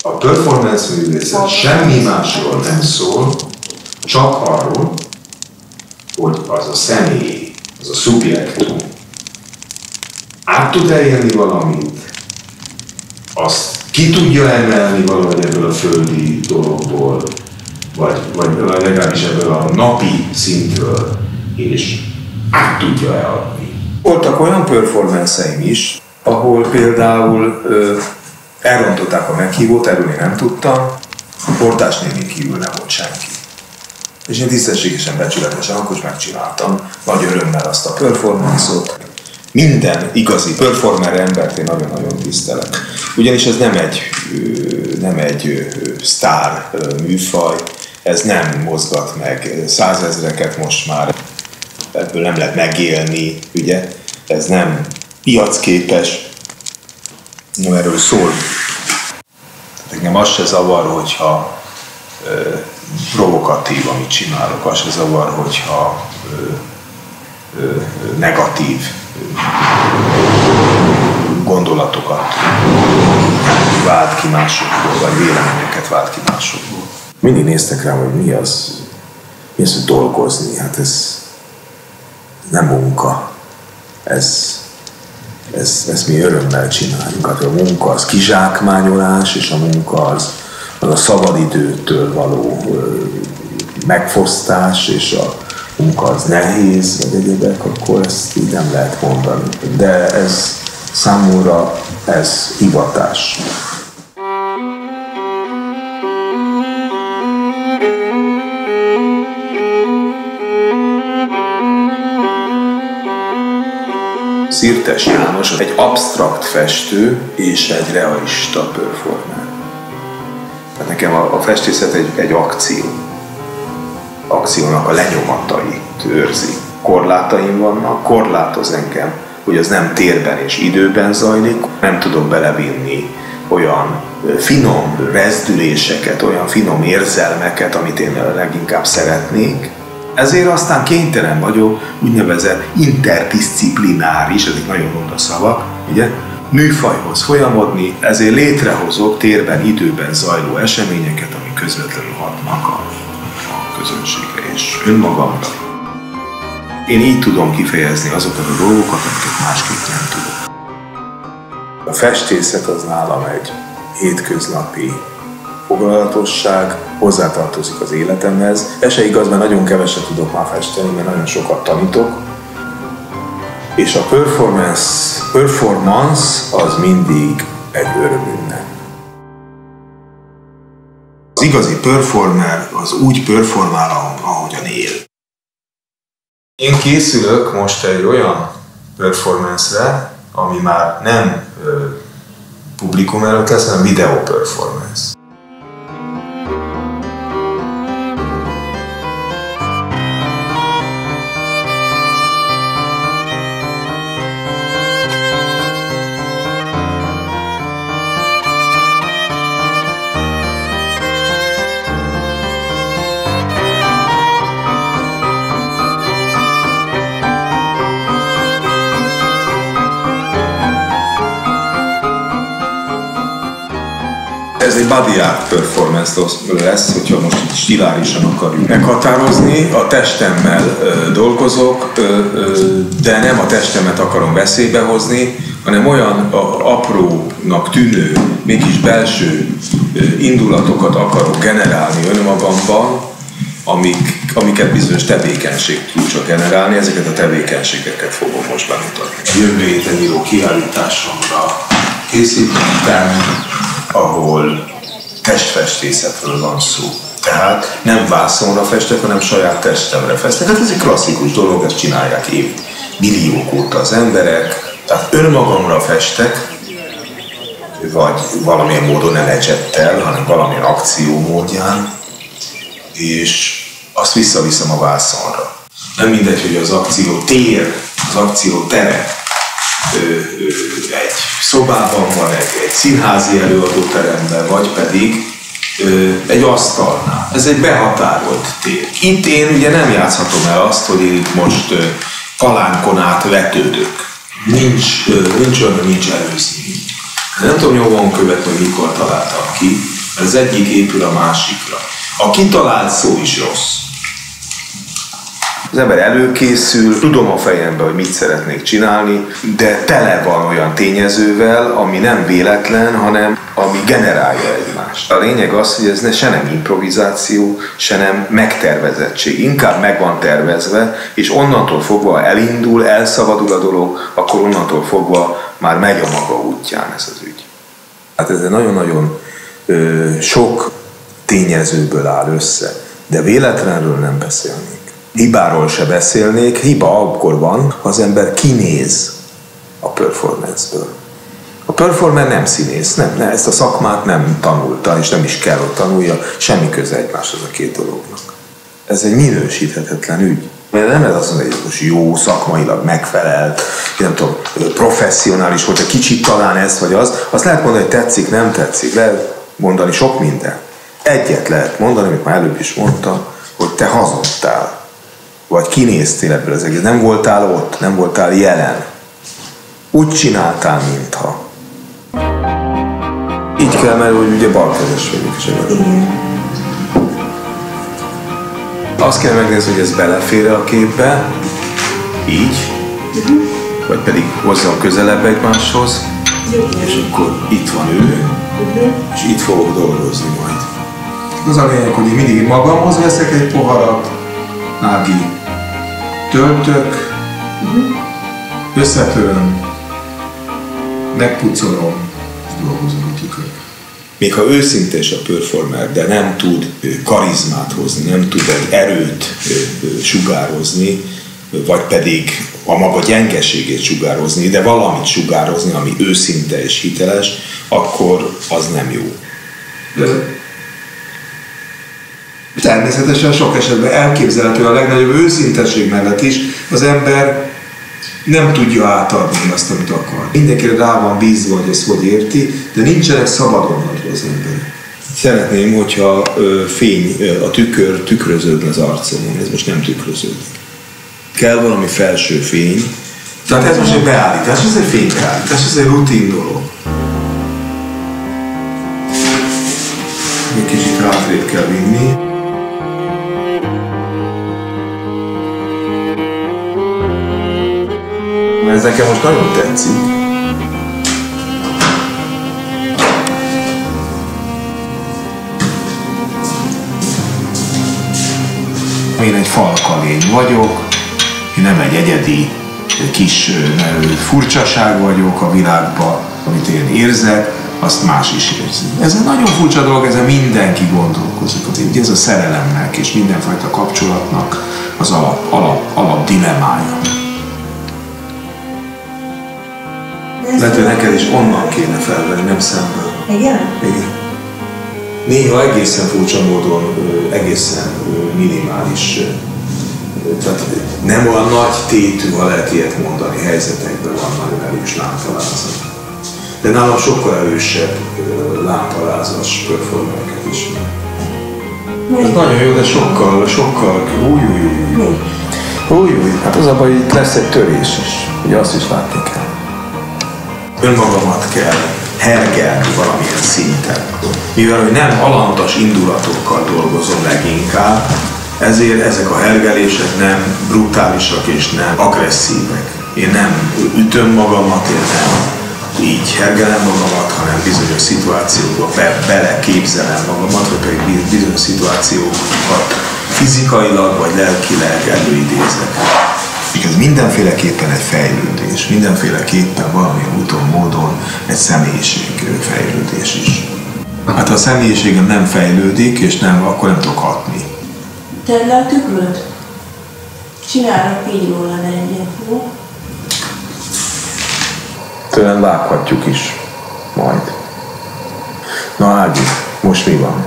A performance művészet semmi másról nem szól, csak arról, hogy az a személy, az a szubjektum át tud elérni valamit, azt ki tudja emelni valahogy ebből a földi dologból, vagy legalábbis ebből a napi szintről, és át tudja eladni. Voltak olyan performance-eim is, ahol például elrontották a meghívót, erről én nem tudtam, a portásnéni kívül nem volt senki. És én tisztességesen, becsületesen akkor is megcsináltam, nagy örömmel azt a performance-ot. Minden igazi performer embert én nagyon-nagyon tisztelek. Ugyanis ez nem egy sztár műfaj, ez nem mozgat meg százezreket most már, ebből nem lehet megélni, ugye? Ez nem piacképes, nem erről szól. Engem az se zavar, hogyha provokatív, amit csinálok, az se zavar, hogyha negatív gondolatokat vált ki másokból, vagy véleményeket vált ki másokból. Mindig néztek rám, hogy mi az, hogy dolgozni. Hát ez nem munka. Ezt mi örömmel csináljuk. Hát a munka az kizsákmányolás, és a munka az a szabadidőtől való megfosztás, és a munka az nehéz, vagy egyébek, akkor ezt így nem lehet mondani. De ez számomra ez hivatás. Szirtes János egy absztrakt festő és egy realista performer. Tehát nekem a festészet egy akció. Akciónak a lenyomatait őrzi. Korlátaim vannak, korlátoz engem, hogy az nem térben és időben zajlik. Nem tudok belevinni olyan finom rezdüléseket, olyan finom érzelmeket, amit én leginkább szeretnék. Ezért aztán kénytelen vagyok úgynevezett interdisziplináris, ezek nagyon ronda szavak, ugye, műfajhoz folyamodni, ezért létrehozok térben, időben zajló eseményeket, ami közvetlenül hatnak a közönségre és önmagamra. Én így tudom kifejezni azokat a dolgokat, amiket másképp nem tudok. A festészet az nálam egy hétköznapi foglalatosság, hozzátartozik az életemhez. Ez se igaz, mert nagyon keveset tudok már festeni, mert nagyon sokat tanítok. És a performance az mindig egy örömünnep. Az igazi performer az úgy performál, ahogyan él. Én készülök most egy olyan performance-re, ami már nem publikum előtt lesz, hanem videó performance. Ez egy body art performance lesz, hogyha most itt stilárisan akarjuk meghatározni. A testemmel dolgozok, de nem a testemet akarom veszélybe hozni, hanem olyan aprónak tűnő, mégis belső indulatokat akarok generálni önmagamban, amiket bizonyos tevékenység tud csak generálni, ezeket a tevékenységeket fogom most bemutatni. Jövő héten író kiállításomra készítettem, ahol testfestészetről van szó. Tehát nem vászonra festek, hanem saját testemre festek. Hát ez egy klasszikus dolog, ezt csinálják milliók óta az emberek. Tehát önmagamra festek, vagy valamilyen módon nem ecsettel, hanem valamilyen akció módján, és azt visszaviszem a vászonra. Nem mindegy, hogy az akció tér, az akció tere egy szobában van, egy színházi előadóteremben, vagy pedig egy asztalnál. Ez egy behatárolt tér. Itt én ugye nem játszhatom el azt, hogy itt most palánkon át vetődök. Nincs előzmény. Nem tudom nyomon követni, hogy mikor találtak ki, mert az egyik épül a másikra. A kitalált szó is rossz. Az ember előkészül, tudom a fejemben, hogy mit szeretnék csinálni, de tele van olyan tényezővel, ami nem véletlen, hanem ami generálja egymást. A lényeg az, hogy ez se nem improvizáció, se nem megtervezettség. Inkább meg van tervezve, és onnantól fogva elindul, elszabadul a dolog, akkor onnantól fogva már megy a maga útján ez az ügy. Hát ez nagyon-nagyon sok tényezőből áll össze, de véletlenről nem beszélnék. Hibáról se beszélnék, hiba akkor van, ha az ember kinéz a performance-ből. A performer nem színész, ezt a szakmát nem tanulta, és nem is kell, hogy tanulja, semmi köze egymáshoz a két dolognak. Ez egy minősíthetetlen ügy. Mert nem ez azt mondani, hogy most jó, szakmailag megfelelt, nem tudom, professzionális, hogyha kicsit talán ez vagy az, azt lehet mondani, hogy tetszik, nem tetszik, lehet mondani sok minden. Egyet lehet mondani, amit már előbb is mondtam, hogy te hazudtál. Vagy kinéztél ebből az egész. Nem voltál ott, nem voltál jelen. Úgy csináltál, mintha. Így kell, mert hogy ugye balkezes vagyok. Azt kell megnézni, hogy ez belefér a képbe. Így. Vagy pedig hozzam közelebb egymáshoz. És akkor itt van ő. És itt fogok dolgozni majd. Az a lényeg, hogy én mindig magamhoz veszek egy poharat. Ági. Töltök, összetöröm, megpucolom, és dolgozom a tükör. Még ha őszintes a performer, de nem tud karizmát hozni, nem tud egy erőt sugározni, vagy pedig a maga gyengeségét sugározni, de valamit sugározni, ami őszinte és hiteles, akkor az nem jó. Természetesen sok esetben elképzelhető a legnagyobb őszintesség mellett is, az ember nem tudja átadni azt, amit akar. Mindenkire rá van bízva, hogy ezt hogy érti, de nincsenek szabadon hagyva az emberek. Szeretném, hogyha fény, a tükör tükröződne az arcomon, ez most nem tükröződik. Kell valami felső fény. Tehát ez most egy beállítás, ez egy fénybeállítás, ez egy rutin dolog. Egy kicsit hátrébb kell vinni. Ez nekem most nagyon tetszik. Én egy falkalény vagyok, én nem egy egyedi kis furcsaság vagyok a világban, amit én érzek, azt más is érzi. Ez egy nagyon furcsa dolog, ezen mindenki gondolkozik. Ugye ez a szerelemnek és mindenfajta kapcsolatnak az alap dilemmája. Lehet, hogy neked is onnan kéne felvenni, nem szemből. Igen? Igen. Néha egészen furcsa módon, egészen minimális, tehát nem olyan nagy tétű, ha lehet ilyet mondani, helyzetekben van nagyon erős lámpalázat. De nálam sokkal erősebb lámpalázas performereket ismer. Ez nagyon jó, de sokkal, új. Hát az a baj, hogy itt lesz egy törés is, ugye azt is látni kell. Önmagamat kell hergelni valamilyen szinten. Mivel hogy nem alantas indulatokkal dolgozom leginkább, ezért ezek a hergelések nem brutálisak és nem agresszívek. Én nem ütöm magamat, én nem így hergelem magamat, hanem bizonyos szituációkba beleképzelem magamat, vagy pedig bizonyos szituációkat fizikailag vagy lelkileg előidézek. Ez mindenféleképpen egy fejlődés, mindenféleképpen valamilyen úton, módon egy személyiségfejlődés is. Hát ha a személyiségem nem fejlődik, és akkor nem tudok hatni. Tedd le a tükröt. Csinálok így róla egyet, jó? Tőlem vághatjuk is. Majd. Na Ági, most mi van?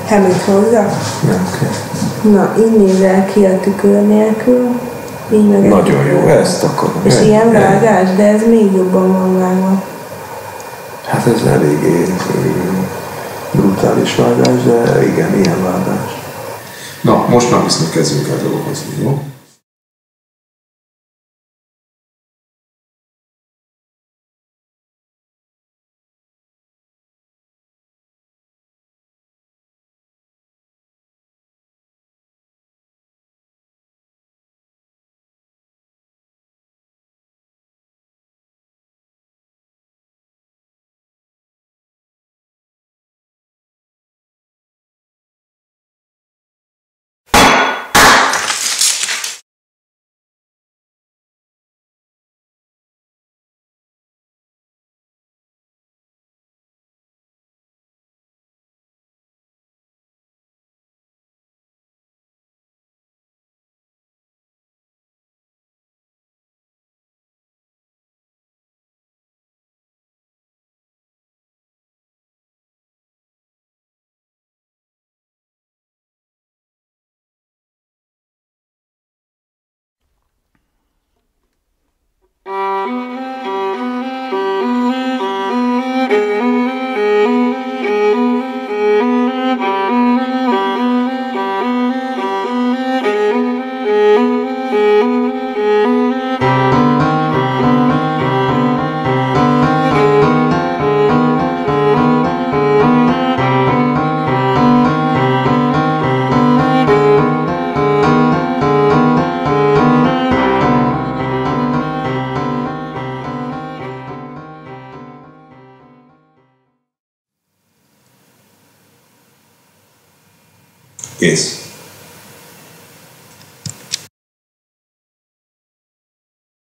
Hemit hozzá? Nem kell. Na, így nézel ki a tükör nélkül. Így meg nagyon jó, ezt akarom. És ilyen vágás, de ez még jobban van vágva. Hát ez eléggé brutális vágás, de igen, ilyen vágás. Na, most már viszont kezdjünk el dolgozni, jó? Kész.